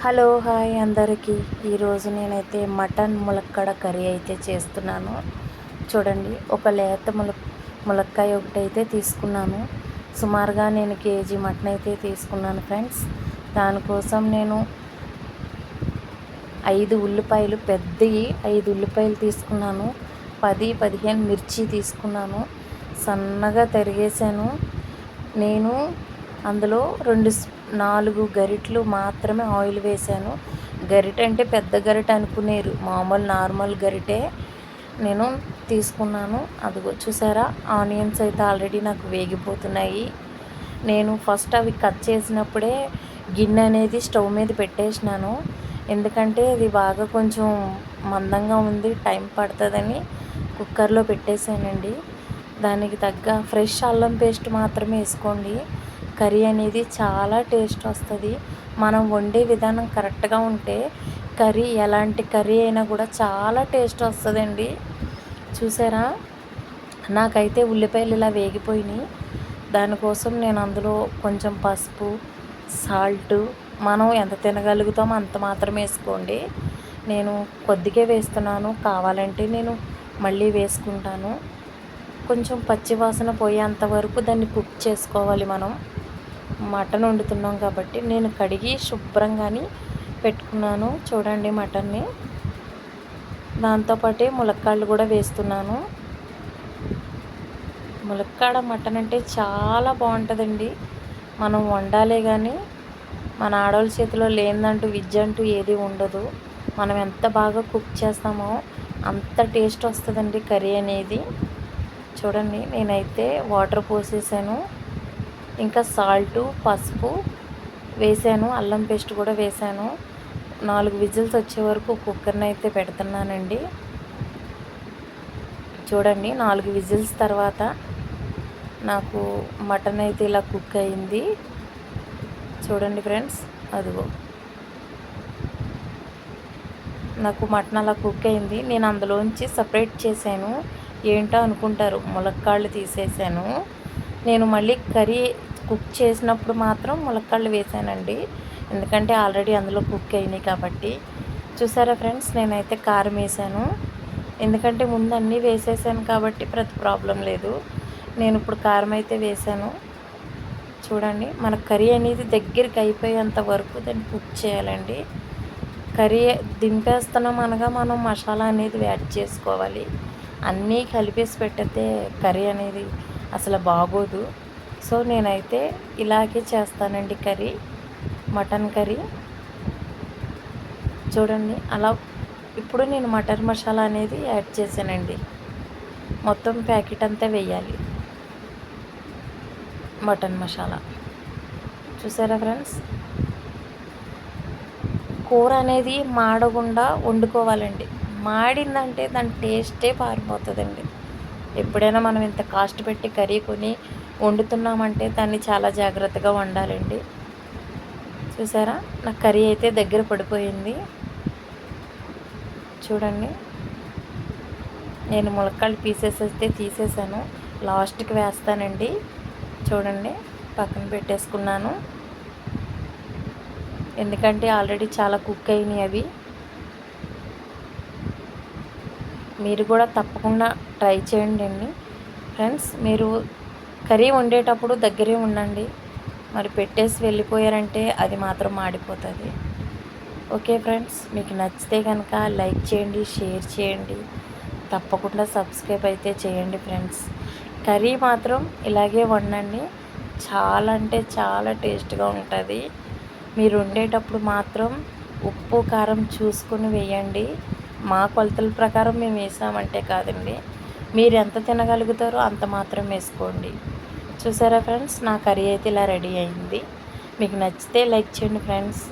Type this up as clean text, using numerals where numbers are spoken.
Hello hi అందరికీ. ఈరోజు నేనైతే మటన్ ములక్కడ కర్రీ అయితే చేస్తున్నాను. చూడండి, ఒక లేత ములక్కాయ ఒకటైతే తీసుకున్నాను. సుమారుగా నేను కేజీ మటన్ అయితే తీసుకున్నాను ఫ్రెండ్స్. దానికోసం నేను 5 ఉల్లిపాయలు, పెద్దవి 5 ఉల్లిపాయలు తీసుకున్నాను. 10-15 మిర్చి తీసుకున్నాను. సన్నగా తరిగేసాను. నేను అందులో 4 గరిటెలు మాత్రమే ఆయిల్ వేశాను. గరిటె అంటే పెద్ద గరిటె అనుకునేరు, మామూలు నార్మల్ గరిటె నేను తీసుకున్నాను. అదిగో చూసారా, ఆనియన్స్ అయితే ఆల్రెడీ నాకు వేగిపోతున్నాయి. నేను ఫస్ట్ అవి కట్ చేసినప్పుడే గిన్నె అనేది స్టవ్ మీద పెట్టేసినాను. ఎందుకంటే అది బాగా కొంచెం మందంగా ఉంది, టైం పడుతుందని కుక్కర్లో పెట్టేశానండి. దానికి తగ్గ ఫ్రెష్ అల్లం పేస్ట్ మాత్రమే వేసుకోండి. కర్రీ అనేది చాలా టేస్ట్ వస్తుంది. మనం వండే విధానం కరెక్ట్గా ఉంటే కర్రీ, ఎలాంటి కర్రీ అయినా కూడా చాలా టేస్ట్ వస్తుందండి. చూసారా, నాకైతే ఉల్లిపాయలు ఇలా వేగిపోయినాయి. దానికోసం నేను అందులో కొంచెం పసుపు, సాల్ట్, మనం ఎంత తినగలుగుతామో అంత మాత్రమే వేసుకోండి. నేను కొద్దిగా వేస్తున్నాను, కావాలంటే నేను మళ్ళీ వేసుకుంటాను. కొంచెం పచ్చివాసన పోయేంత వరకు దాన్ని కుక్ చేసుకోవాలి. మనం మటన్ వండుతున్నాం కాబట్టి నేను కడిగి శుభ్రంగాని పెట్టుకున్నాను. చూడండి మటన్ని, దాంతోపాటే ములక్కాడలు కూడా వేస్తున్నాను. ములక్కాడ మటన్ అంటే చాలా బాగుంటుందండి. మనం వండాలే కానీ మన ఆడవాళ్ళ చేతిలో లేదంటూ విద్య అంటూ ఏది ఉండదు. మనం ఎంత బాగా కుక్ చేస్తామో అంత టేస్ట్ వస్తుందండి కర్రీ అనేది. చూడండి, నేనైతే వాటర్ పోసేసాను, ఇంకా సాల్టు, పసుపు వేసాను, అల్లం పేస్ట్ కూడా వేసాను. 4 విజిల్స్ వచ్చే వరకు కుక్కర్ని అయితే పెడుతున్నానండి. చూడండి, 4 విజిల్స్ తర్వాత నాకు మటన్ అయితే ఇలా కుక్ అయింది. చూడండి ఫ్రెండ్స్, అదిగో నాకు మటన్ అలా కుక్ అయింది. నేను అందులోంచి సపరేట్ చేశాను. ఏంటో అనుకుంటారు, ములక్కాళ్ళు తీసేసాను. నేను మళ్ళీ కర్రీ కుక్ చేసినప్పుడు మాత్రం ములక్కాళ్ళు వేసానండి, ఎందుకంటే ఆల్రెడీ అందులో కుక్ అయినాయి కాబట్టి. చూసారా ఫ్రెండ్స్, నేనైతే కారం వేసాను, ఎందుకంటే ముందు అన్నీ వేసేసాను కాబట్టి ప్రతి ప్రాబ్లం లేదు. నేను ఇప్పుడు కారం అయితే వేసాను. చూడండి, మన కర్రీ అనేది దగ్గరికి అయిపోయేంత వరకు దాన్ని కుక్ చేయాలండి. కర్రీ దింపేస్తున్నాం అనగా మనం మసాలా అనేది యాడ్ చేసుకోవాలి. అన్నీ కలిపేసి పెట్టితే కర్రీ అనేది అసలు బాగోదు. సో నేనైతే ఇలాగే చేస్తానండి కర్రీ, మటన్ కర్రీ. చూడండి, అలా ఇప్పుడు నేను మటన్ మసాలా అనేది యాడ్ చేశానండి. మొత్తం ప్యాకెట్ అంతా వేయాలి మటన్ మసాలా. చూసారా ఫ్రెండ్స్, కూర అనేది మాడకుండా వండుకోవాలండి. మాడిందంటే దాని టేస్టే పారిపోతుందండి. ఎప్పుడైనా మనం ఇంత కాస్ట్ పెట్టి కర్రీ కొని వండుతున్నామంటే దాన్ని చాలా జాగ్రత్తగా వండాలండి. చూసారా, నా కర్రీ అయితే దగ్గర పడిపోయింది. చూడండి, నేను ములక్కాళ్ళు పీసెస్ అయితే తీసేసాను, లాస్ట్కి వేస్తానండి. చూడండి, పక్కన పెట్టేసుకున్నాను, ఎందుకంటే ఆల్రెడీ చాలా కుక్ అయినాయి అవి. మీరు కూడా తప్పకుండా ట్రై చేయండి ఫ్రెండ్స్. మీరు కర్రీ వండేటప్పుడు దగ్గరే ఉండండి, మరి పెట్టేసి వెళ్ళిపోయారంటే అది మాత్రం మాడిపోతుంది. ఓకే ఫ్రెండ్స్, మీకు నచ్చితే కనుక లైక్ చేయండి, షేర్ చేయండి, తప్పకుండా సబ్స్క్రైబ్ అయితే చేయండి ఫ్రెండ్స్. కర్రీ మాత్రం ఇలాగే వండండి, చాలా అంటే చాలా టేస్ట్గా ఉంటుంది. మీరు వండేటప్పుడు మాత్రం ఉప్పు కారం చూసుకుని వేయండి. మా కొలతల ప్రకారం మేము వేసామంటే కాదండి, మీరు ఎంత తినగలుగుతారో అంత మాత్రం వేసుకోండి. చూసారా ఫ్రెండ్స్, నా కర్రీ అయితే ఇలా రెడీ అయింది. మీకు నచ్చితే లైక్ చేయండి ఫ్రెండ్స్.